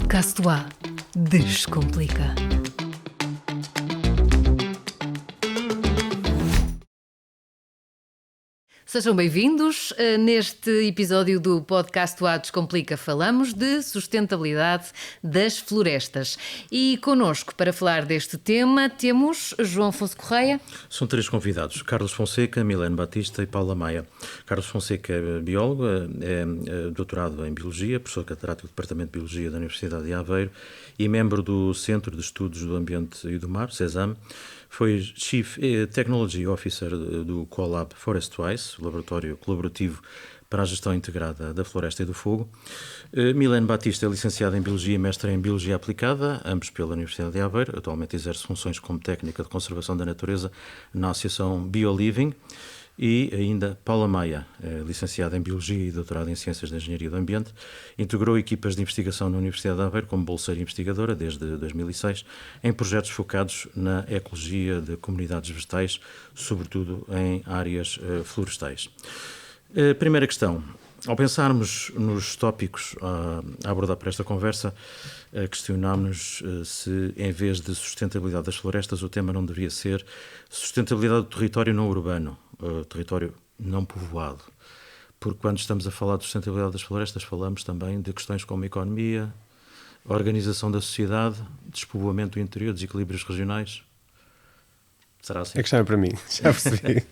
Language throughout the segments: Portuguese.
Podcast UA Descomplica. Sejam bem-vindos. Neste episódio do Podcast UA Descomplica falamos de sustentabilidade das florestas. E connosco, para falar deste tema, temos João Afonso Correia. São três convidados, Carlos Fonseca, Milene Batista e Paula Maia. Carlos Fonseca é biólogo, é doutorado em Biologia, professor catedrático do Departamento de Biologia da Universidade de Aveiro e membro do Centro de Estudos do Ambiente e do Mar, CESAM. Foi Chief Technology Officer do CoLab ForestWise, o laboratório colaborativo para a gestão integrada da floresta e do fogo. Milene Batista é licenciada em Biologia e mestre em Biologia Aplicada, ambos pela Universidade de Aveiro. Atualmente exerce funções como técnica de conservação da natureza na Associação BioLiving. E ainda Paula Maia, licenciada em Biologia e doutorada em Ciências da Engenharia do Ambiente, integrou equipas de investigação na Universidade de Aveiro como bolseira investigadora desde 2006 em projetos focados na ecologia de comunidades vegetais, sobretudo em áreas florestais. Primeira questão. Ao pensarmos nos tópicos a abordar para esta conversa, questionámos-nos se, em vez de sustentabilidade das florestas, o tema não deveria ser sustentabilidade do território não urbano, território não povoado. Porque quando estamos a falar de sustentabilidade das florestas, falamos também de questões como economia, organização da sociedade, despovoamento do interior, desequilíbrios regionais. Será assim? A questão é para mim, já percebi.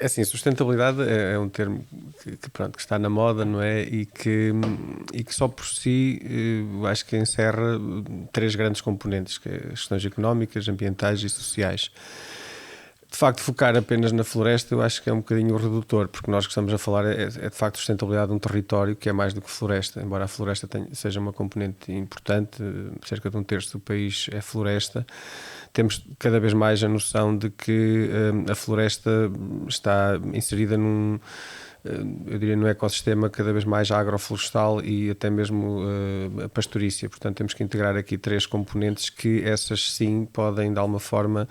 É assim, sustentabilidade é um termo que está na moda, não é? E que só por si acho que encerra três grandes componentes, que é as questões económicas, ambientais e sociais. De facto, focar apenas na floresta eu acho que é um bocadinho redutor, porque nós que estamos a falar é de facto sustentabilidade de um território que é mais do que floresta, embora a floresta seja uma componente importante, cerca de um terço do país é floresta. Temos cada vez mais a noção de que a floresta está inserida eu diria, num ecossistema cada vez mais agroflorestal e até mesmo pastorícia. Portanto, temos que integrar aqui três componentes que essas sim podem de alguma forma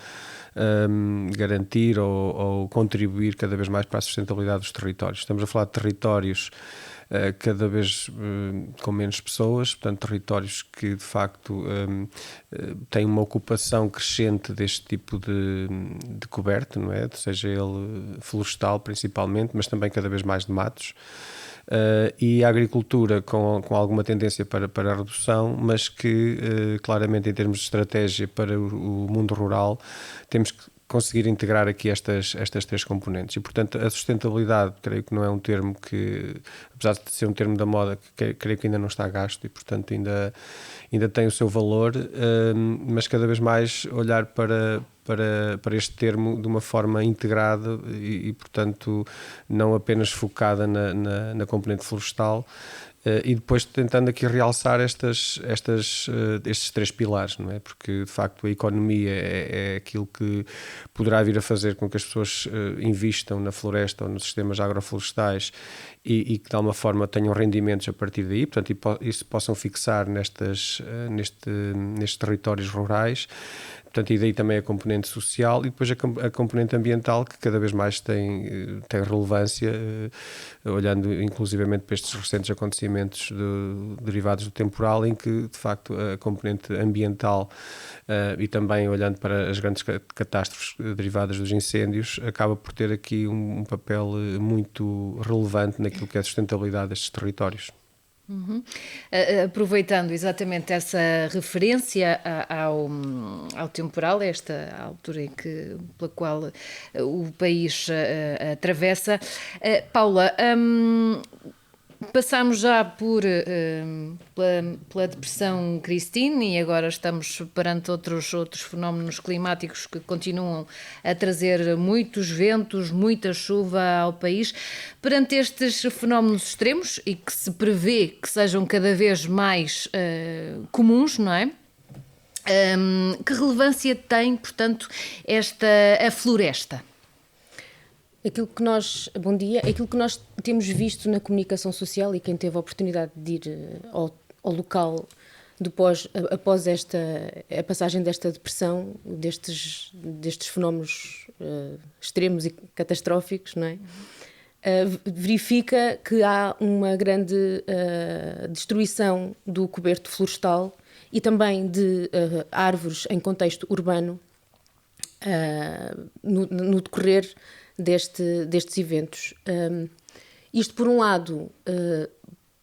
garantir ou contribuir cada vez mais para a sustentabilidade dos territórios. Estamos a falar de territórios cada vez com menos pessoas, portanto territórios que de facto têm uma ocupação crescente deste tipo de coberto, não é? Seja ele florestal principalmente, mas também cada vez mais de matos. E a agricultura com alguma tendência para a redução, mas que claramente em termos de estratégia para o mundo rural temos que conseguir integrar aqui estas três componentes. E, portanto, a sustentabilidade, creio que não é um termo que, apesar de ser um termo da moda, creio que ainda não está gasto e, portanto, ainda tem o seu valor, mas cada vez mais olhar para este termo de uma forma integrada e portanto, não apenas focada na componente florestal, e depois tentando aqui realçar estes três pilares, não é? Porque de facto a economia é aquilo que poderá vir a fazer com que as pessoas invistam na floresta ou nos sistemas agroflorestais e que de alguma forma tenham rendimentos a partir daí, portanto, e se possam fixar nestes territórios rurais. Portanto, e daí também a componente social e depois a componente ambiental, que cada vez mais tem relevância, olhando inclusivamente para estes recentes acontecimentos derivados do temporal, em que, de facto, a componente ambiental e também olhando para as grandes catástrofes derivadas dos incêndios, acaba por ter aqui um papel muito relevante naquilo que é a sustentabilidade destes territórios. Uhum. Aproveitando exatamente essa referência ao temporal, esta altura pela qual o país atravessa, Paula, passámos já pela depressão Christine e agora estamos perante outros fenómenos climáticos que continuam a trazer muitos ventos, muita chuva ao país. Perante estes fenómenos extremos e que se prevê que sejam cada vez mais comuns, não é? Que relevância tem, portanto, a floresta? Bom dia, aquilo que nós temos visto na comunicação social e quem teve a oportunidade de ir ao local após a passagem desta depressão, destes fenómenos extremos e catastróficos, não é? verifica que há uma grande destruição do coberto florestal e também de árvores em contexto urbano no decorrer destes eventos. Isto, por um lado,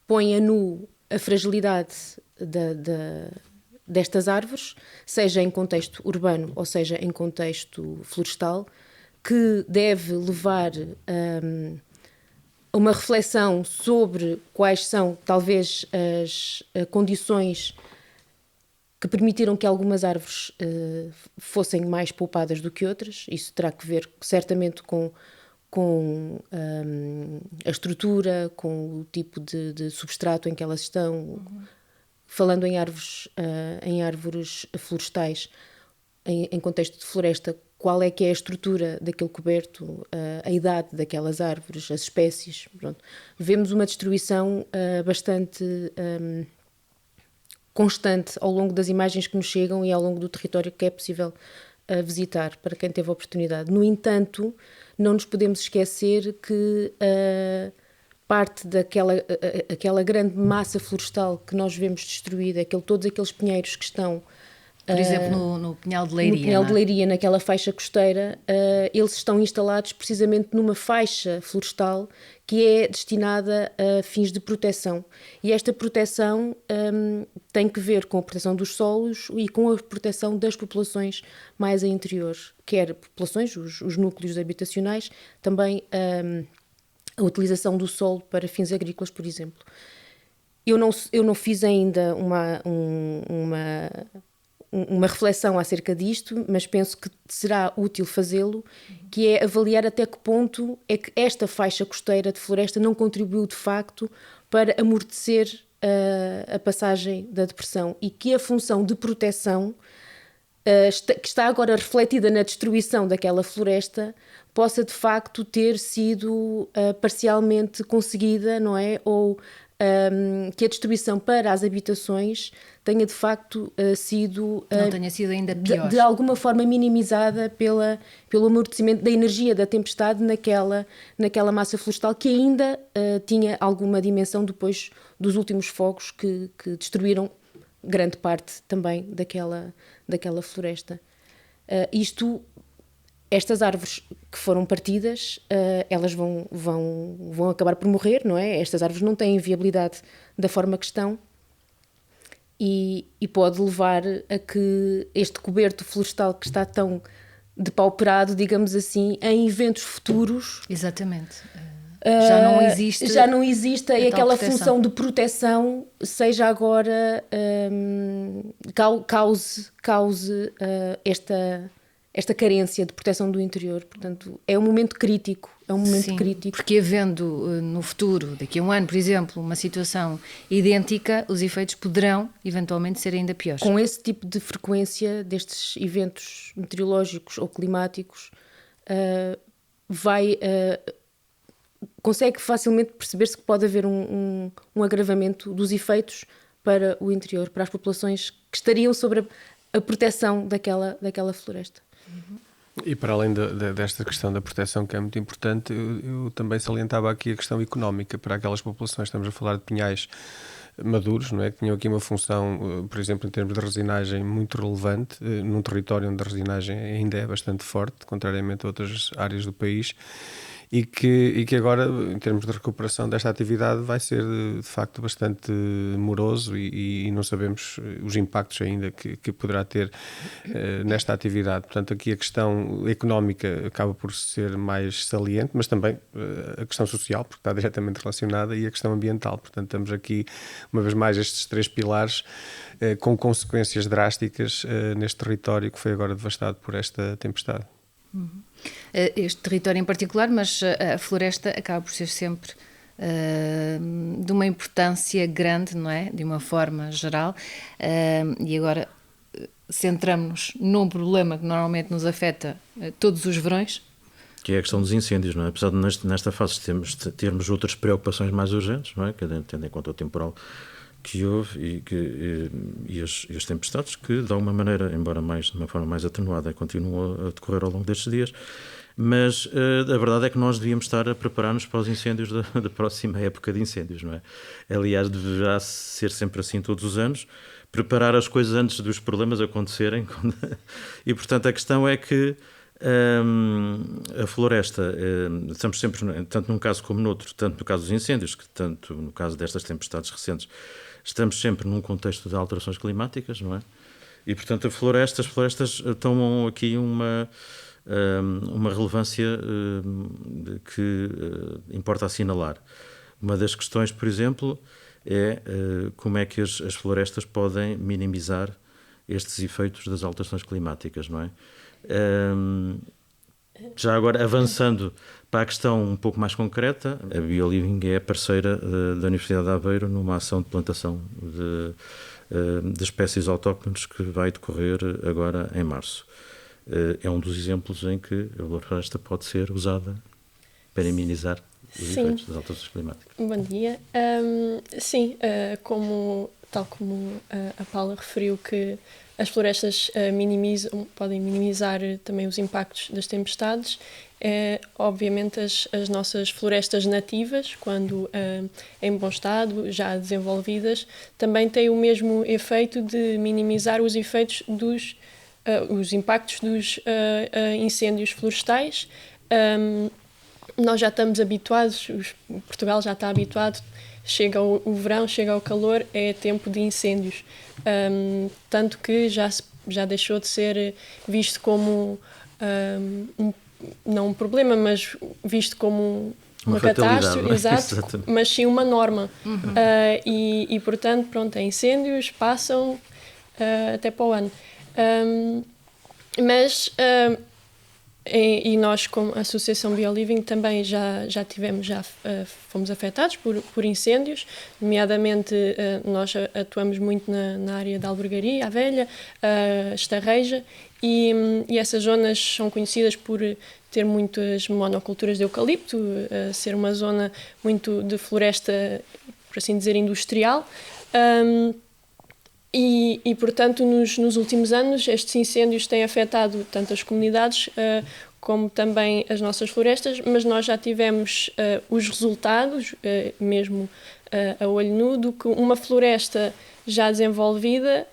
põe a nu a fragilidade destas árvores, seja em contexto urbano ou seja em contexto florestal, que deve levar a uma reflexão sobre quais são, talvez, as condições que permitiram que algumas árvores fossem mais poupadas do que outras. Isso terá que ver, certamente, com a estrutura, com o tipo de substrato em que elas estão. Falando em árvores florestais, em contexto de floresta, qual é que é a estrutura daquele coberto, a idade daquelas árvores, as espécies. Pronto. Vemos uma destruição bastante constante ao longo das imagens que nos chegam e ao longo do território que é possível visitar, para quem teve a oportunidade. No entanto, não nos podemos esquecer que parte aquela grande massa florestal que nós vemos destruída, todos aqueles pinheiros que estão... Por exemplo, no Pinhal de Leiria. No Pinhal de Leiria, naquela faixa costeira, eles estão instalados precisamente numa faixa florestal que é destinada a fins de proteção. E esta proteção tem que ver com a proteção dos solos e com a proteção das populações mais a interior, quer populações, os núcleos habitacionais, também a utilização do solo para fins agrícolas, por exemplo. Eu não fiz ainda uma reflexão acerca disto, mas penso que será útil fazê-lo, que é avaliar até que ponto é que esta faixa costeira de floresta não contribuiu de facto para amortecer a passagem da depressão e que a função de proteção que está agora refletida na destruição daquela floresta possa de facto ter sido parcialmente conseguida, não é? Ou que a destruição para as habitações tenha de facto sido... não tenha sido ainda pior. De alguma forma minimizada pelo amortecimento da energia da tempestade naquela massa florestal que ainda tinha alguma dimensão depois dos últimos fogos que destruíram grande parte também daquela floresta. Estas árvores que foram partidas, elas vão acabar por morrer, não é? Estas árvores não têm viabilidade da forma que estão e pode levar a que este coberto florestal que está tão depauperado, digamos assim, em eventos futuros... Exatamente. Já não existe e aquela função de proteção seja agora cause esta carência de proteção do interior. Portanto, é um momento crítico. Sim, porque havendo no futuro, daqui a um ano, por exemplo, uma situação idêntica, os efeitos poderão eventualmente ser ainda piores. Com esse tipo de frequência destes eventos meteorológicos ou climáticos, consegue facilmente perceber-se que pode haver um agravamento dos efeitos para o interior, para as populações que estariam sobre a proteção daquela floresta. E para além desta questão da proteção, que é muito importante, eu também salientava aqui a questão económica para aquelas populações. Estamos a falar de pinhais maduros, não é? Que tinham aqui uma função, por exemplo, em termos de resinagem muito relevante, num território onde a resinagem ainda é bastante forte, contrariamente a outras áreas do país, e que agora, em termos de recuperação desta atividade, vai ser de facto bastante moroso e não sabemos os impactos ainda que poderá ter nesta atividade. Portanto, aqui a questão económica acaba por ser mais saliente, mas também a questão social, porque está diretamente relacionada, e a questão ambiental. Portanto, temos aqui, uma vez mais, estes três pilares com consequências drásticas neste território que foi agora devastado por esta tempestade. Este território em particular, mas a floresta acaba por ser sempre de uma importância grande, não é? De uma forma geral. E agora centramos-nos num problema que normalmente nos afeta todos os verões. Que é a questão dos incêndios, não é? Apesar de nesta fase termos outras preocupações mais urgentes, não é? Tendo em conta o temporal que houve e as tempestades que, de alguma maneira, embora de uma forma mais atenuada, continuam a decorrer ao longo destes dias. Mas a verdade é que nós devíamos estar a preparar-nos para os incêndios da próxima época de incêndios, não é? Aliás, deverá ser sempre assim todos os anos, preparar as coisas antes dos problemas acontecerem. E, portanto, a questão é que a floresta, estamos sempre, tanto num caso como noutro, tanto no caso dos incêndios, que tanto no caso destas tempestades recentes, estamos sempre num contexto de alterações climáticas, não é? E, portanto, as florestas tomam aqui uma relevância que importa assinalar. Uma das questões, por exemplo, é como é que as florestas podem minimizar estes efeitos das alterações climáticas, não é? Já agora, avançando para a questão um pouco mais concreta, a BioLiving é parceira da Universidade de Aveiro numa ação de plantação de espécies autóctones que vai decorrer agora em março. É um dos exemplos em que a floresta pode ser usada para minimizar os efeitos das alterações climáticas. Bom dia. Sim, tal como a Paula referiu, que as florestas podem minimizar também os impactos das tempestades. Obviamente as nossas florestas nativas, quando em bom estado, já desenvolvidas, também têm o mesmo efeito de minimizar os efeitos os impactos dos incêndios florestais. Nós já estamos habituados, Portugal já está habituado, chega o verão, chega o calor, é tempo de incêndios. Tanto que já deixou de ser visto como não um problema, mas visto como uma catástrofe, exato, mas sim uma norma. E portanto, pronto, é incêndios, passam até para o ano. E nós, como Associação BioLiving, também já fomos afetados por incêndios, nomeadamente nós atuamos muito na área da Albergaria, a Velha, a Estarreja, e essas zonas são conhecidas por ter muitas monoculturas de eucalipto, ser uma zona muito de floresta, por assim dizer, industrial. E portanto, nos últimos anos, estes incêndios têm afetado tanto as comunidades como também as nossas florestas, mas nós já tivemos os resultados, mesmo a olho nu, do que uma floresta já desenvolvida,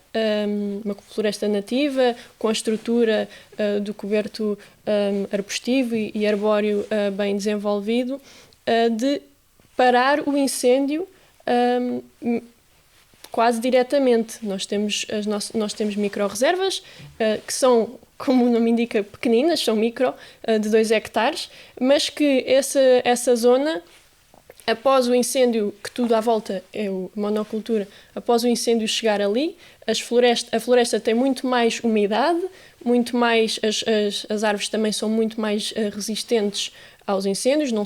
uma floresta nativa, com a estrutura do coberto arbustivo e arbóreo bem desenvolvido, de parar o incêndio quase diretamente. Nós temos micro-reservas, que são, como o nome indica, pequeninas, são micro, de 2 hectares, mas que essa zona, após o incêndio, que tudo à volta é monocultura, após o incêndio chegar ali, a floresta tem muito mais umidade, muito mais, as árvores também são muito mais resistentes aos incêndios, não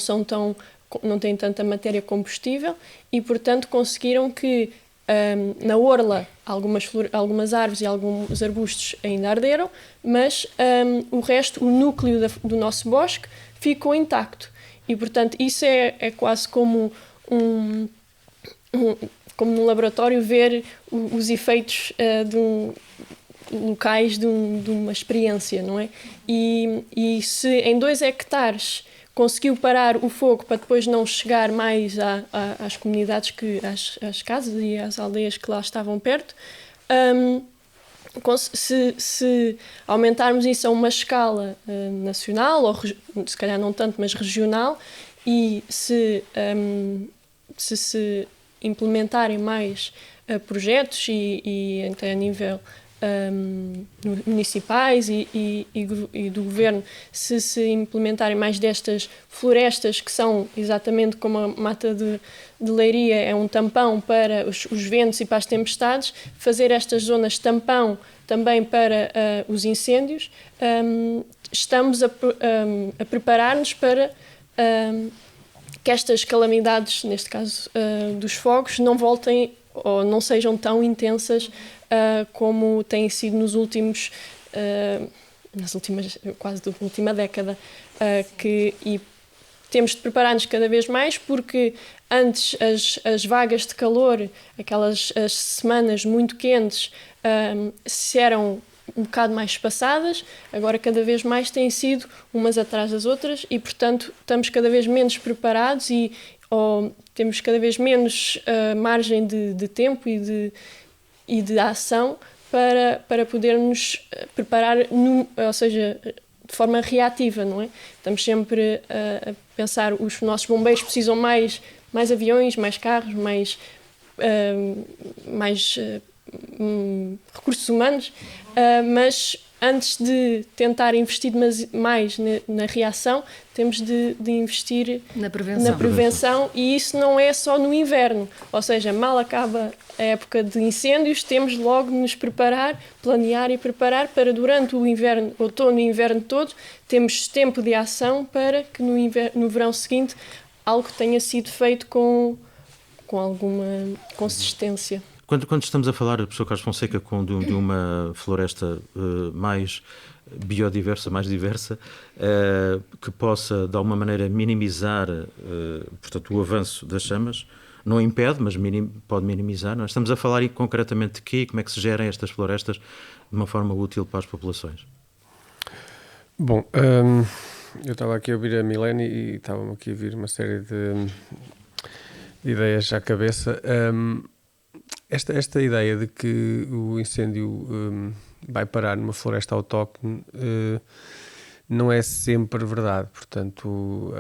têm tanta matéria combustível e, portanto, conseguiram que na orla, algumas árvores e alguns arbustos ainda arderam, mas o resto, o núcleo do nosso bosque, ficou intacto. E, portanto, isso é quase como como num laboratório ver os efeitos locais de uma experiência, não é? E se em 2 hectares conseguiu parar o fogo para depois não chegar mais às comunidades, às casas e às aldeias que lá estavam perto. Se aumentarmos isso a uma escala nacional, ou se calhar não tanto, mas regional, e se implementarem mais projetos e até a nível municipais e do governo, se implementarem mais destas florestas, que são exatamente como a mata de Leiria, é um tampão para os ventos e para as tempestades, fazer estas zonas tampão também para os incêndios, estamos a preparar-nos para que estas calamidades, neste caso dos fogos, não voltem ou não sejam tão intensas como têm sido nas últimas, quase da última década, e temos de preparar-nos cada vez mais, porque antes as vagas de calor, aquelas as semanas muito quentes, se eram um bocado mais espaçadas, agora cada vez mais têm sido umas atrás das outras e, portanto, estamos cada vez menos preparados ou temos cada vez menos margem de tempo e de ação para podermos preparar, ou seja, de forma reativa, não é? Estamos sempre a pensar, os nossos bombeiros precisam mais aviões, mais carros, mais recursos humanos, mas antes de tentar investir mais na reação, temos de investir na prevenção, e isso não é só no inverno, ou seja, mal acaba a época de incêndios, temos logo de nos preparar, planear e preparar para durante o inverno, outono e inverno todo, temos tempo de ação para que no verão seguinte algo tenha sido feito com alguma consistência. Quando estamos a falar, professor Carlos Fonseca, de uma floresta mais biodiversa, mais diversa, que possa, de alguma maneira, minimizar portanto, o avanço das chamas, não impede, mas pode minimizar. Não é? Estamos a falar concretamente de quê? Como é que se gerem estas florestas de uma forma útil para as populações? Bom, eu estava aqui a ouvir a Milene e estava-me aqui a vir uma série de ideias à cabeça. Esta ideia de que o incêndio vai parar numa floresta autóctone não é sempre verdade, portanto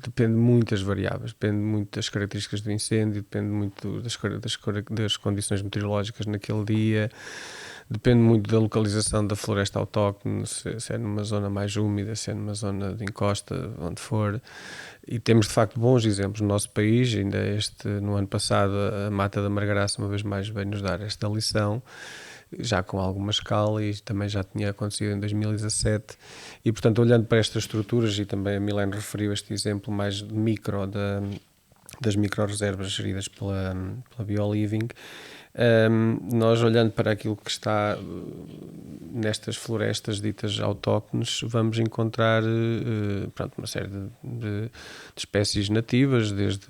depende de muitas variáveis, depende muito das características do incêndio, depende muito das condições meteorológicas naquele dia, depende muito da localização da floresta autóctone, se é numa zona mais úmida, se é numa zona de encosta, onde for. E temos de facto bons exemplos no nosso país. Ainda no ano passado a Mata da Margaraça uma vez mais veio nos dar esta lição, já com alguma escala, e também já tinha acontecido em 2017, e portanto olhando para estas estruturas, e também a Milene referiu este exemplo mais micro das micro-reservas geridas pela BioLiving, nós olhando para aquilo que está nestas florestas ditas autóctones, vamos encontrar uma série de espécies nativas, desde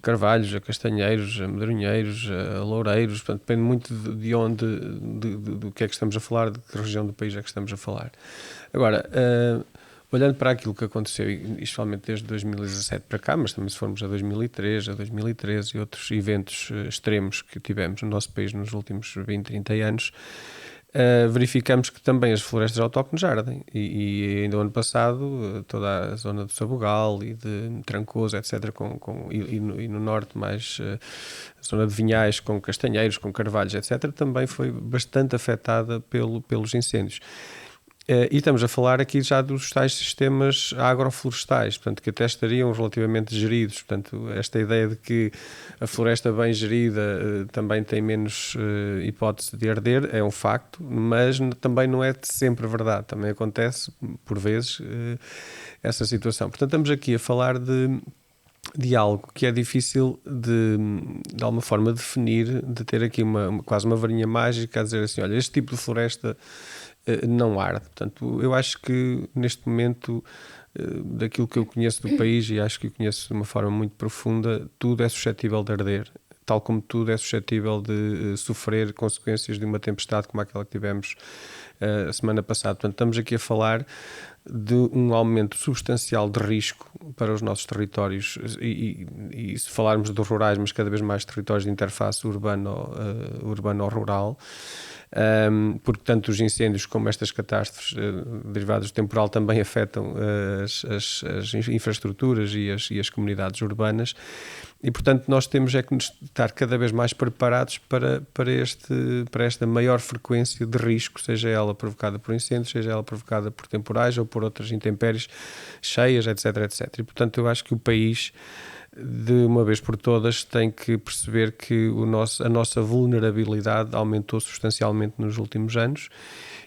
carvalhos a castanheiros, a medronheiros, a loureiros, portanto, depende muito de onde, do que é que estamos a falar, de que região do país é que estamos a falar. Agora, olhando para aquilo que aconteceu, especialmente desde 2017 para cá, mas também se formos a 2003, a 2013 e outros eventos extremos que tivemos no nosso país nos últimos 20, 30 anos, verificamos que também as florestas autóctones ardem. E ainda o ano passado, toda a zona do Sabugal e de Trancoso, etc., e no norte mais a zona de Vinhais, com castanheiros, com carvalhos, etc., também foi bastante afetada pelos incêndios. E estamos a falar aqui já dos tais sistemas agroflorestais, portanto, que até estariam relativamente geridos. Portanto, esta ideia de que a floresta bem gerida também tem menos hipótese de arder é um facto, mas também não é sempre verdade. Também acontece, por vezes, essa situação. Portanto, estamos aqui a falar de algo que é difícil de alguma forma definir, de ter aqui quase uma varinha mágica a dizer assim, olha, este tipo de floresta não arde. Portanto, eu acho que neste momento, daquilo que eu conheço do país, e acho que o conheço de uma forma muito profunda, tudo é suscetível de arder, tal como tudo é suscetível de sofrer consequências de uma tempestade como aquela que tivemos a semana passada. Portanto, estamos aqui a falar de um aumento substancial de risco para os nossos territórios, e se falarmos de rurais, mas cada vez mais territórios de interface urbano-rural, porque tanto os incêndios como estas catástrofes derivadas do temporal também afetam as infraestruturas e as comunidades urbanas, e portanto nós temos é que estar cada vez mais preparados para esta maior frequência de risco, seja ela provocada por incêndios, seja ela provocada por temporais ou por outras intempéries, cheias, etc, etc. E portanto eu acho que o país, de uma vez por todas, tem que perceber que a nossa vulnerabilidade aumentou substancialmente nos últimos anos,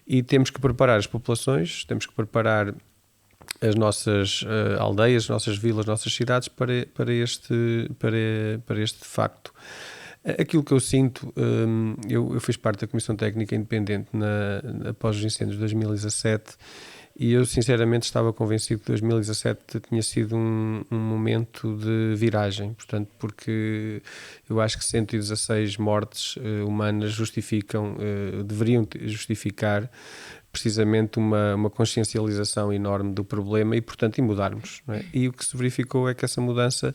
e temos que preparar as populações, temos que preparar as nossas aldeias, as nossas vilas, as nossas cidades para este facto. Aquilo que eu sinto, eu fiz parte da Comissão Técnica Independente após os incêndios de 2017, E eu sinceramente estava convencido que 2017 tinha sido um momento de viragem, portanto, porque eu acho que 116 mortes humanas deveriam justificar precisamente uma consciencialização enorme do problema e, portanto, mudarmos, não é? E o que se verificou é que essa mudança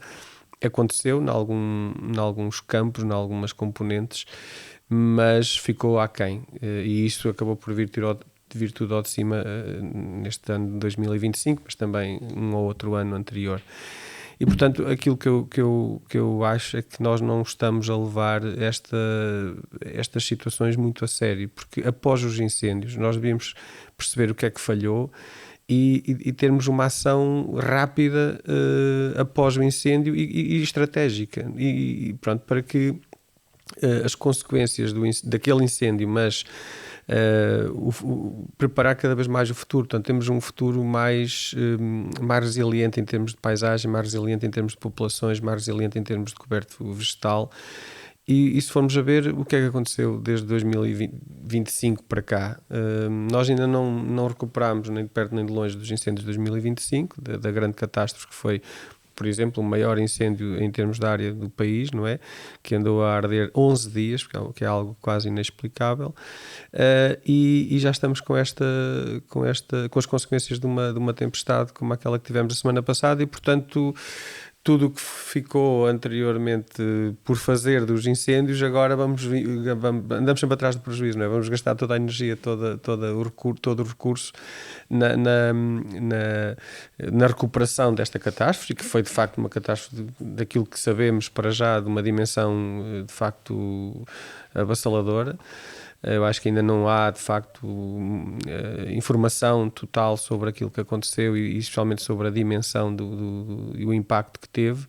aconteceu em alguns campos, em algumas componentes, mas ficou aquém, e isso acabou por vir tudo ao de cima neste ano de 2025, mas também um ou outro ano anterior. E, portanto, aquilo que eu acho é que nós não estamos a levar estas situações muito a sério, porque após os incêndios nós devíamos perceber o que é que falhou e termos uma ação rápida após o incêndio e estratégica, e pronto, para que as consequências daquele incêndio, mas preparar cada vez mais o futuro. Portanto, temos um futuro mais resiliente em termos de paisagem, mais resiliente em termos de populações, mais resiliente em termos de coberto vegetal. E se formos a ver o que é que aconteceu desde 2025 para cá, nós ainda não recuperámos nem de perto nem de longe dos incêndios de 2025, da grande catástrofe que foi, por exemplo, o maior incêndio em termos de área do país, não é? Que andou a arder 11 dias, que é algo quase inexplicável, e já estamos com as consequências de uma tempestade como aquela que tivemos a semana passada, e, portanto, tudo o que ficou anteriormente por fazer dos incêndios, agora andamos sempre atrás do prejuízo, não é? Vamos gastar toda a energia, todo o recurso na recuperação desta catástrofe, que foi de facto uma catástrofe daquilo que sabemos para já, de uma dimensão de facto avassaladora. Eu acho que ainda não há, de facto, informação total sobre aquilo que aconteceu e especialmente sobre a dimensão e o impacto que teve,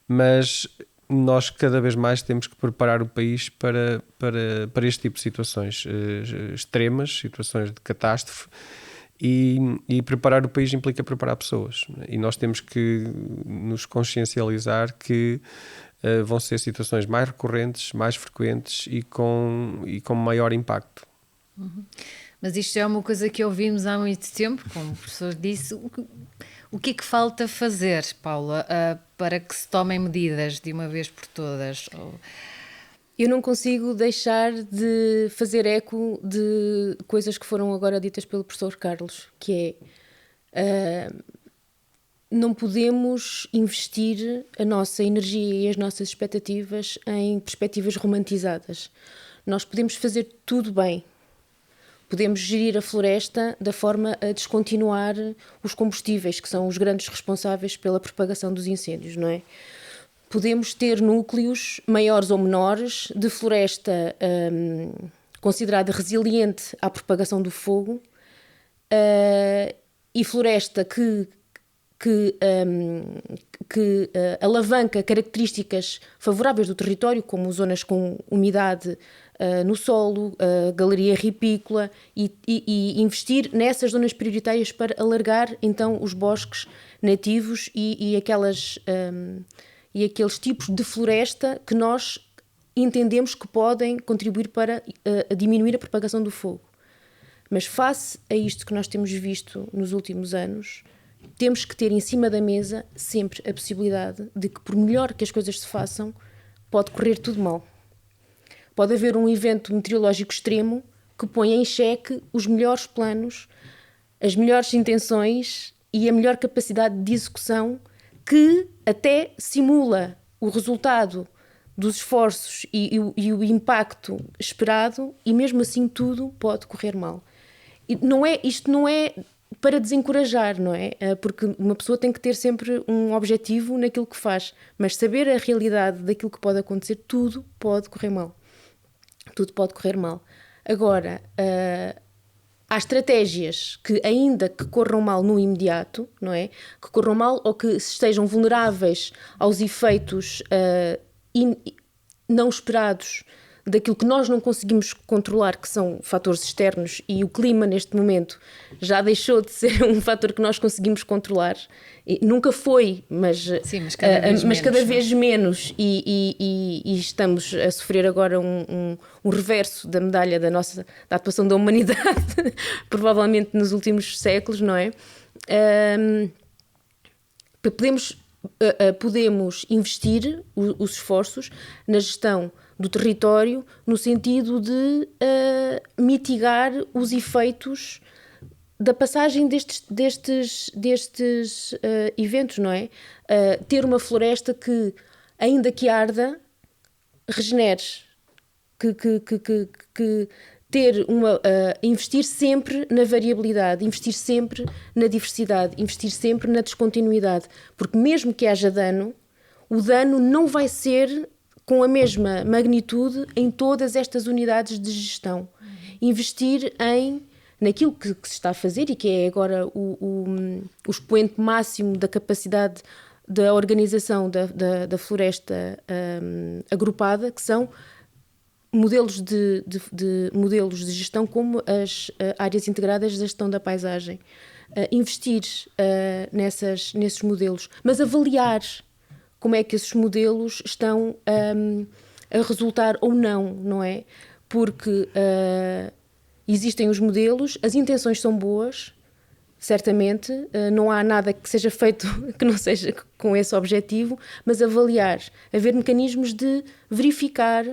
mas nós cada vez mais temos que preparar o país para este tipo de situações extremas, situações de catástrofe, e preparar o país implica preparar pessoas. E nós temos que nos consciencializar que vão ser situações mais recorrentes, mais frequentes e com maior impacto. Uhum. Mas isto é uma coisa que ouvimos há muito tempo, como o professor disse. O que é que falta fazer, Paula, para que se tomem medidas de uma vez por todas? Eu não consigo deixar de fazer eco de coisas que foram agora ditas pelo professor Carlos, que é... não podemos investir a nossa energia e as nossas expectativas em perspectivas romantizadas. Nós podemos fazer tudo bem. Podemos gerir a floresta da forma a descontinuar os combustíveis, que são os grandes responsáveis pela propagação dos incêndios, não é? Podemos ter núcleos maiores ou menores de floresta considerada resiliente à propagação do fogo e floresta que alavanca características favoráveis do território, como zonas com umidade no solo, galeria ripícola, e investir nessas zonas prioritárias para alargar então os bosques nativos e aqueles tipos de floresta que nós entendemos que podem contribuir para diminuir a propagação do fogo. Mas face a isto que nós temos visto nos últimos anos, temos que ter em cima da mesa sempre a possibilidade de que, por melhor que as coisas se façam, pode correr tudo mal. Pode haver um evento meteorológico extremo que ponha em xeque os melhores planos, as melhores intenções e a melhor capacidade de execução, que até simula o resultado dos esforços e o impacto esperado, e mesmo assim tudo pode correr mal. Isto não é para desencorajar, não é? Porque uma pessoa tem que ter sempre um objetivo naquilo que faz, mas saber a realidade daquilo que pode acontecer, tudo pode correr mal. Tudo pode correr mal. Agora, há estratégias que, ainda que corram mal no imediato, não é? Que corram mal ou que estejam vulneráveis aos efeitos não esperados daquilo que nós não conseguimos controlar, que são fatores externos, e o clima neste momento já deixou de ser um fator que nós conseguimos controlar. E nunca foi, mas, sim, mas cada vez menos, e estamos a sofrer agora um reverso da medalha da atuação da humanidade, provavelmente nos últimos séculos, não é? Podemos investir os esforços na gestão do território no sentido de mitigar os efeitos da passagem destes eventos, não é? Ter uma floresta que, ainda que arda, regenere, que investir sempre na variabilidade, investir sempre na diversidade, investir sempre na descontinuidade, porque mesmo que haja dano, o dano não vai ser com a mesma magnitude em todas estas unidades de gestão. Investir naquilo que se está a fazer e que é agora o expoente máximo da capacidade da organização da floresta agrupada, que são modelos de gestão como as áreas integradas de gestão da paisagem. Investir nesses modelos, mas avaliar como é que esses modelos estão a resultar ou não, não é? Porque existem os modelos, as intenções são boas, certamente, não há nada que seja feito que não seja com esse objetivo, mas avaliar, haver mecanismos de verificar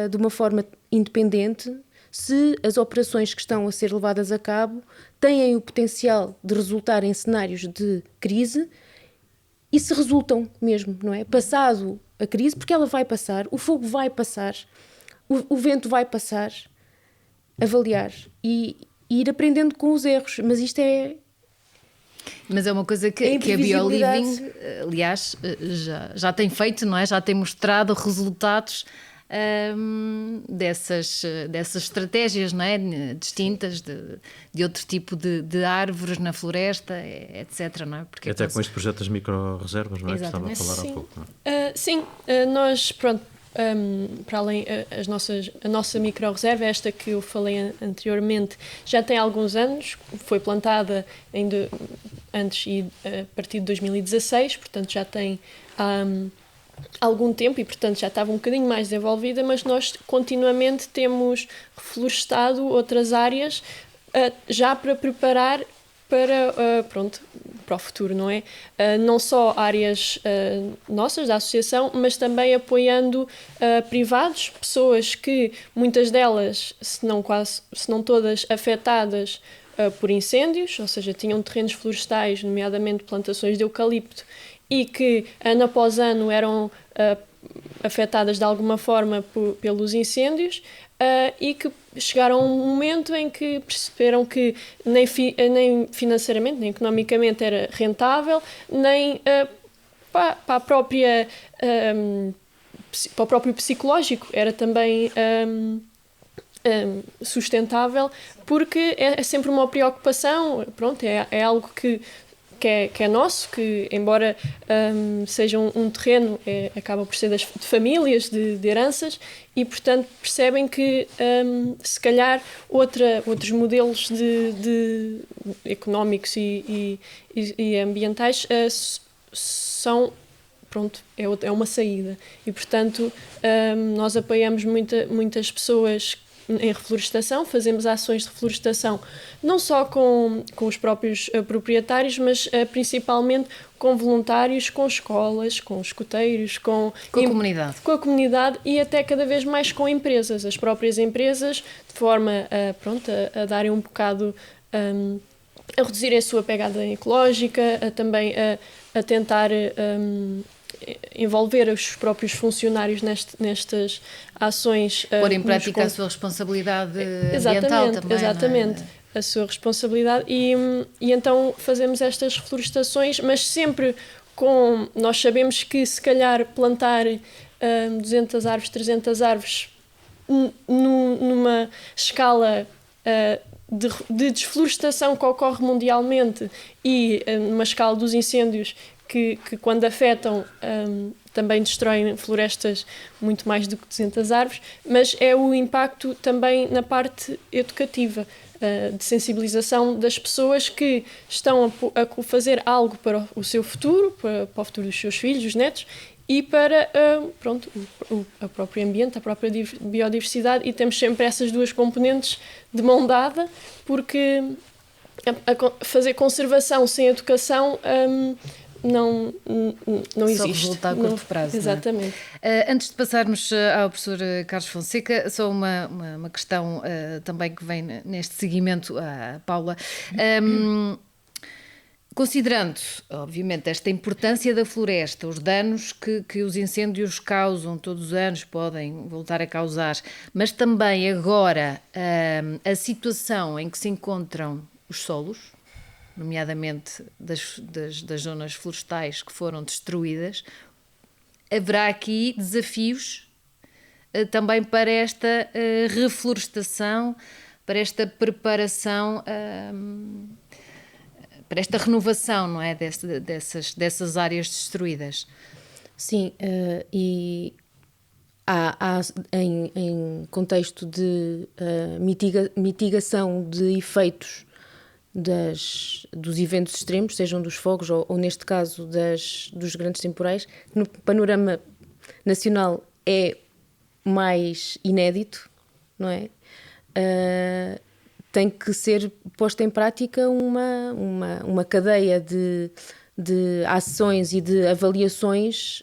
de uma forma independente se as operações que estão a ser levadas a cabo têm o potencial de resultar em cenários de crise e se resultam mesmo, não é? Passado a crise, porque ela vai passar, o fogo vai passar, o vento vai passar, avaliar e ir aprendendo com os erros, mas isto é... Mas é uma coisa que a BioLiving, aliás, já tem feito, não é? Já tem mostrado resultados dessas estratégias, não é? Distintas de outro tipo de árvores na floresta, etc. Não é? Porque até com este projeto das micro-reservas, não é? Que estava a falar há pouco. Não é? Sim, nós, pronto, para além, a nossa micro-reserva, esta que eu falei anteriormente, já tem alguns anos, foi plantada ainda antes e a partir de 2016, portanto já tem algum tempo e, portanto, já estava um bocadinho mais desenvolvida, mas nós continuamente temos reflorestado outras áreas já para preparar para o futuro, não é? Não só áreas nossas, da associação, mas também apoiando privados, pessoas que, muitas delas, se não todas, afetadas por incêndios, ou seja, tinham terrenos florestais, nomeadamente plantações de eucalipto, e que ano após ano eram afetadas de alguma forma pelos incêndios e que chegaram a um momento em que perceberam que nem financeiramente, nem economicamente era rentável, nem para a própria, para o próprio psicológico era também sustentável, porque é sempre uma preocupação, pronto, é algo que é nosso, que embora seja um terreno, acaba por ser de famílias, de heranças, e portanto percebem que se calhar outros modelos de económicos e ambientais são, pronto, é uma saída. E portanto nós apoiamos muitas pessoas em reflorestação, fazemos ações de reflorestação não só com os próprios proprietários, mas principalmente com voluntários, com escolas, com escuteiros, com a comunidade e até cada vez mais com empresas, as próprias empresas, de forma a darem um bocado, a reduzir a sua pegada ecológica, também a tentar envolver os próprios funcionários nestas ações. Pôr em prática a sua responsabilidade ambiental também. Exatamente, a sua responsabilidade. E então fazemos estas reflorestações, mas sempre nós sabemos que se calhar plantar 200 árvores, 300 árvores numa escala de desflorestação que ocorre mundialmente e numa escala dos incêndios que quando afetam também destroem florestas muito mais do que 200 árvores, mas é o impacto também na parte educativa, de sensibilização das pessoas que estão a fazer algo para o seu futuro, para o futuro dos seus filhos, dos netos, e para o próprio ambiente, a própria biodiversidade, e temos sempre essas duas componentes de mão dada, porque fazer conservação sem educação não existe. Só resulta a curto prazo. Exatamente. Não é? Antes de passarmos ao professor Carlos Fonseca, só uma questão também que vem neste seguimento à Paula. Considerando, obviamente, esta importância da floresta, os danos que os incêndios causam todos os anos, podem voltar a causar, mas também agora a situação em que se encontram os solos, nomeadamente das zonas florestais que foram destruídas, haverá aqui desafios também para esta reflorestação, para esta preparação, para esta renovação, não é, dessas áreas destruídas. Sim, e há em contexto de mitigação de efeitos dos eventos extremos, sejam dos fogos ou neste caso dos grandes temporais, no panorama nacional é mais inédito, não é? Tem que ser posta em prática uma cadeia de ações e de avaliações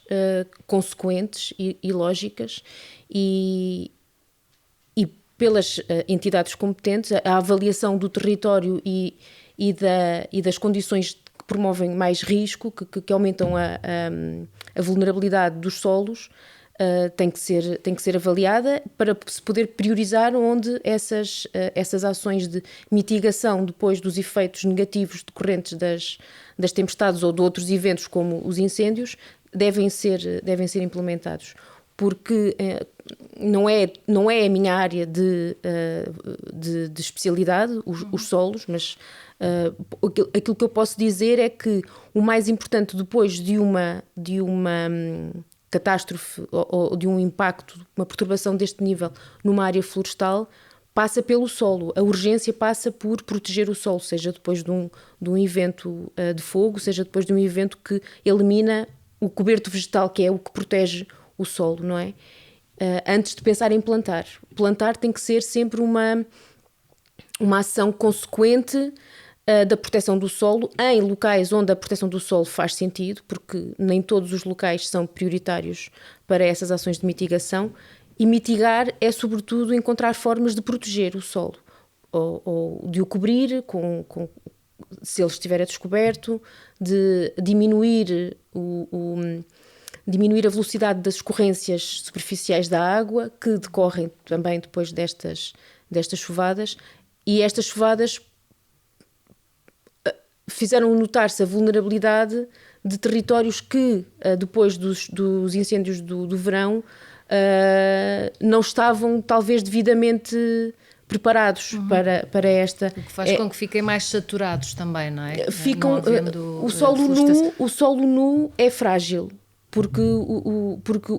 consequentes e lógicas e pelas entidades competentes, a avaliação do território e das condições que promovem mais risco, que aumentam a vulnerabilidade dos solos, tem que ser avaliada para se poder priorizar onde essas ações de mitigação depois dos efeitos negativos decorrentes das tempestades ou de outros eventos como os incêndios devem ser implementados. Porque não é a minha área de especialidade, os solos, mas aquilo que eu posso dizer é que o mais importante depois de uma catástrofe ou de um impacto, uma perturbação deste nível numa área florestal, passa pelo solo. A urgência passa por proteger o solo, seja depois de um evento de fogo, seja depois de um evento que elimina o coberto vegetal, que é o que protege o solo, não é? Antes de pensar em plantar. Plantar tem que ser sempre uma ação consequente da proteção do solo em locais onde a proteção do solo faz sentido, porque nem todos os locais são prioritários para essas ações de mitigação, e mitigar é sobretudo encontrar formas de proteger o solo ou de o cobrir se ele estiver a descoberto, de diminuir a velocidade das escorrências superficiais da água que decorrem também depois destas chuvadas, e estas chuvadas fizeram notar-se a vulnerabilidade de territórios que depois dos incêndios do verão não estavam talvez devidamente preparados para esta... O que faz com que fiquem mais saturados também, não é? O solo nu é frágil, porque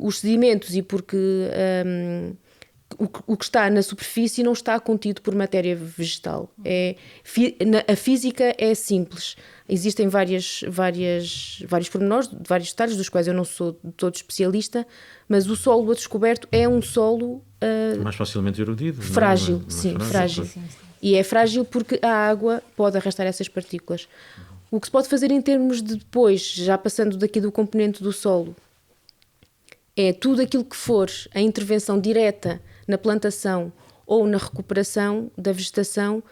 os sedimentos e porque o que está na superfície não está contido por matéria vegetal. A física é simples. Existem vários pormenores, vários detalhes, dos quais eu não sou todo especialista, mas o solo a descoberto é um solo... mais facilmente erodido. Frágil, frágil. E é frágil porque a água pode arrastar essas partículas. O que se pode fazer em termos de depois, já passando daqui do componente do solo, é tudo aquilo que for a intervenção direta na plantação ou na recuperação da vegetação,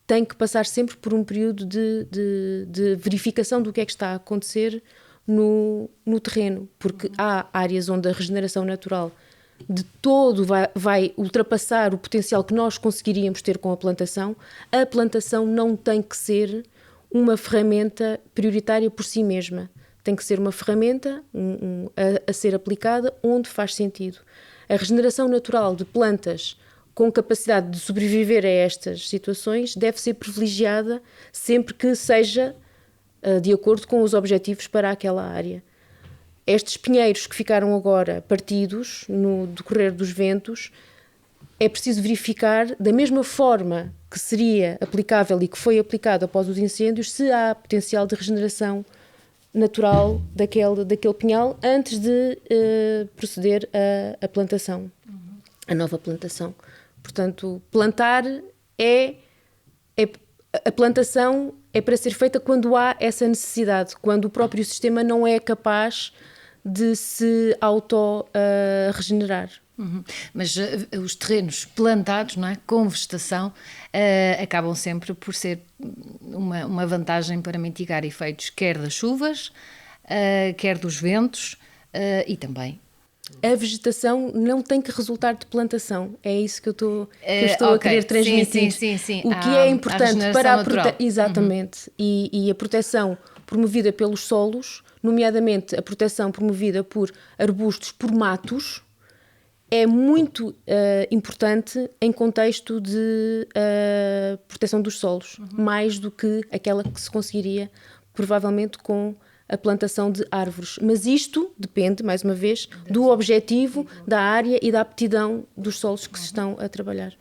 tem que passar sempre por um período de verificação do que é que está a acontecer no terreno, porque há áreas onde a regeneração natural de todo vai ultrapassar o potencial que nós conseguiríamos ter com a plantação. A plantação não tem que ser uma ferramenta prioritária por si mesma. Tem que ser uma ferramenta a ser aplicada onde faz sentido. A regeneração natural de plantas com capacidade de sobreviver a estas situações deve ser privilegiada sempre que seja de acordo com os objetivos para aquela área. estes pinheiros que ficaram agora partidos no decorrer dos ventos, é preciso verificar, da mesma forma que seria aplicável e que foi aplicado após os incêndios, se há potencial de regeneração natural daquele pinhal antes de proceder à plantação, a nova plantação. Portanto, plantar a plantação é para ser feita quando há essa necessidade, quando o próprio sistema não é capaz de se auto-regenerar. Mas os terrenos plantados, não é, com vegetação, acabam sempre por ser uma vantagem para mitigar efeitos quer das chuvas, quer dos ventos e também. A vegetação não tem que resultar de plantação. É isso que eu estou a querer transmitir. Sim. O que é importante para a exatamente. E a proteção promovida pelos solos, nomeadamente a proteção promovida por arbustos, por matos, é muito importante em contexto de proteção dos solos, mais do que aquela que se conseguiria provavelmente com a plantação de árvores. Mas isto depende, mais uma vez, do objetivo, da área e da aptidão dos solos que se estão a trabalhar.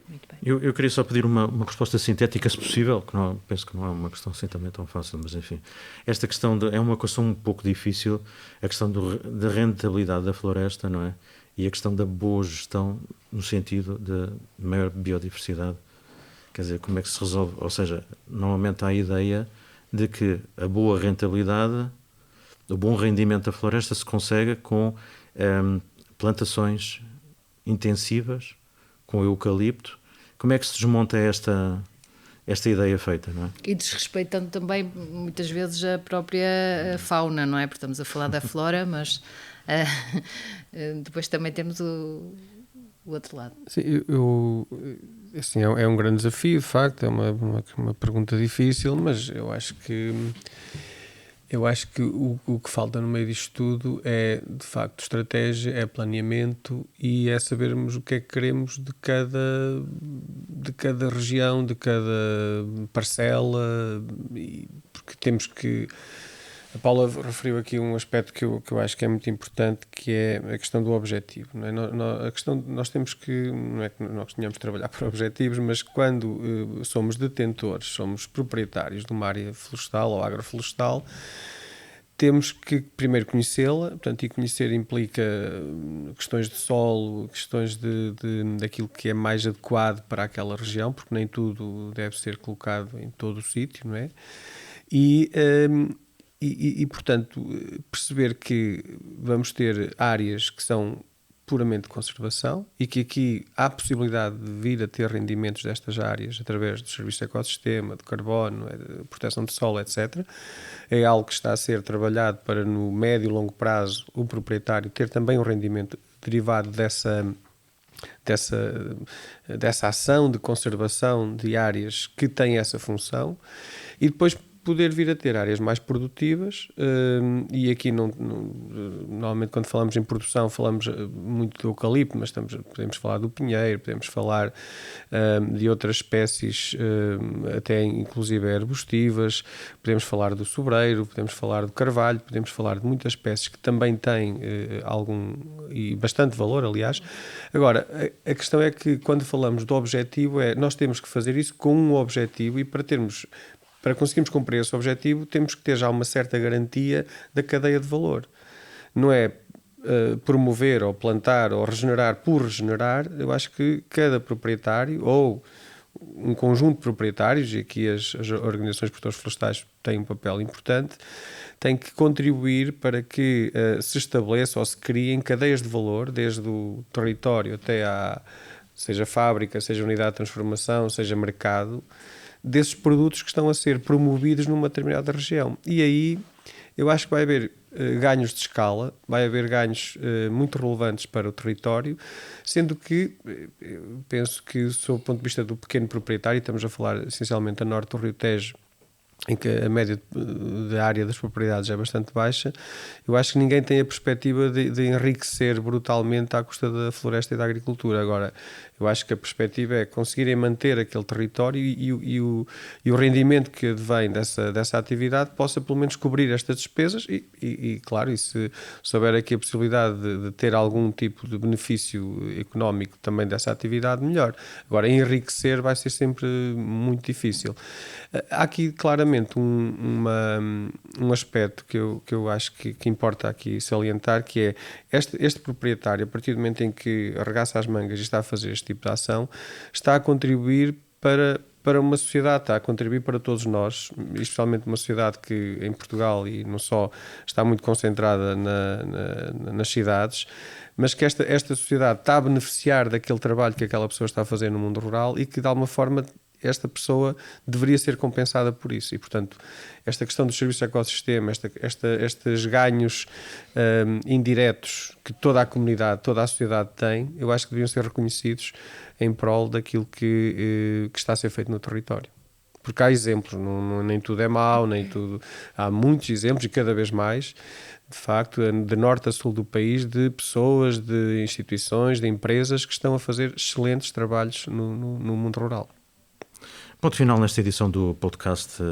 Eu queria só pedir uma resposta sintética, se possível, que não, penso que não é uma questão assim também tão fácil, mas enfim. Esta questão é uma questão um pouco difícil, a questão da rentabilidade da floresta, não é? E a questão da boa gestão no sentido de maior biodiversidade. Quer dizer, como é que se resolve? Ou seja, normalmente há a ideia de que a boa rentabilidade, o bom rendimento da floresta se consegue com plantações intensivas, com eucalipto. Como é que se desmonta esta ideia feita, não é? E desrespeitando também, muitas vezes, a própria fauna, não é? Porque estamos a falar da flora, mas depois também temos o outro lado. Sim, assim, é um grande desafio, de facto, é uma pergunta difícil, mas eu acho que o que falta no meio disto tudo é, de facto, estratégia, é planeamento e é sabermos o que é que queremos de cada região, de cada parcela, porque temos que... A Paula referiu aqui um aspecto que eu acho que é muito importante, que é a questão do objetivo. Não é? Nós temos que, não é que nós tenhamos de trabalhar por objetivos, mas quando somos detentores, somos proprietários de uma área florestal ou agroflorestal, temos que primeiro conhecê-la, portanto, e conhecer implica questões de solo, questões daquilo que é mais adequado para aquela região, porque nem tudo deve ser colocado em todo o sítio, não é? E, portanto, perceber que vamos ter áreas que são puramente de conservação e que aqui há possibilidade de vir a ter rendimentos destas áreas através do serviço de ecossistema, de carbono, de proteção de solo, etc. É algo que está a ser trabalhado para, no médio e longo prazo, o proprietário ter também um rendimento derivado dessa ação de conservação de áreas que têm essa função e depois poder vir a ter áreas mais produtivas e aqui normalmente quando falamos em produção falamos muito do eucalipto, mas podemos falar do pinheiro, podemos falar de outras espécies até inclusive arbustivas, podemos falar do sobreiro, podemos falar do carvalho, podemos falar de muitas espécies que também têm algum e bastante valor, aliás. Agora, a questão é que quando falamos do objetivo, nós temos que fazer isso com um objetivo e para conseguirmos cumprir esse objetivo, temos que ter já uma certa garantia da cadeia de valor. Não é promover ou plantar ou regenerar por regenerar. Eu acho que cada proprietário ou um conjunto de proprietários, e aqui as organizações de produtores florestais têm um papel importante, tem que contribuir para que se estabeleça ou se criem cadeias de valor, desde o território até seja fábrica, seja unidade de transformação, seja mercado, desses produtos que estão a ser promovidos numa determinada região. E aí eu acho que vai haver ganhos de escala, vai haver ganhos muito relevantes para o território, sendo que penso que, sob o ponto de vista do pequeno proprietário, estamos a falar essencialmente a norte do Rio Tejo em que a média da área das propriedades é bastante baixa, eu acho que ninguém tem a perspectiva de enriquecer brutalmente à custa da floresta e da agricultura. Agora, eu acho que a perspectiva é conseguirem manter aquele território e o rendimento que advém dessa atividade possa pelo menos cobrir estas despesas e claro, e se houver aqui a possibilidade de ter algum tipo de benefício económico também dessa atividade, melhor. Agora, enriquecer vai ser sempre muito difícil. Há aqui claramente um aspecto que eu acho que importa aqui salientar, que é este proprietário, a partir do momento em que arregaça as mangas e está a fazer este tipo de ação, está a contribuir para uma sociedade, está a contribuir para todos nós, especialmente uma sociedade que em Portugal e não só está muito concentrada nas cidades, mas que esta sociedade está a beneficiar daquele trabalho que aquela pessoa está a fazer no mundo rural e que de alguma forma esta pessoa deveria ser compensada por isso e, portanto, esta questão dos serviços de ecossistema, estes ganhos indiretos que toda a comunidade, toda a sociedade tem, eu acho que deviam ser reconhecidos em prol daquilo que está a ser feito no território. Porque há exemplos, nem tudo é mau, nem tudo... Há muitos exemplos e cada vez mais, de facto, de norte a sul do país, de pessoas, de instituições, de empresas que estão a fazer excelentes trabalhos no mundo rural. Ponto final nesta edição do podcast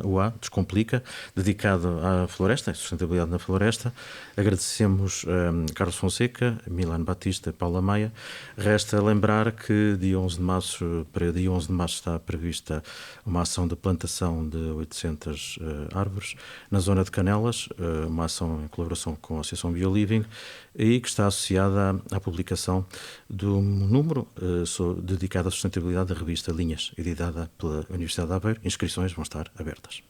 UA Descomplica, dedicado à floresta, à sustentabilidade na floresta. Agradecemos Carlos Fonseca, Milene Batista e Paula Maia. Resta lembrar que para dia 11 de março está prevista uma ação de plantação de 800 árvores na zona de Canelas, uma ação em colaboração com a Associação BioLiving e que está associada à publicação de um número dedicado à sustentabilidade da revista Linhas, editada pela Universidade de Aveiro. Inscrições vão estar abertas.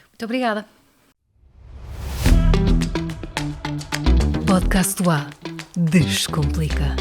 Muito obrigada. Podcast UA Descomplica.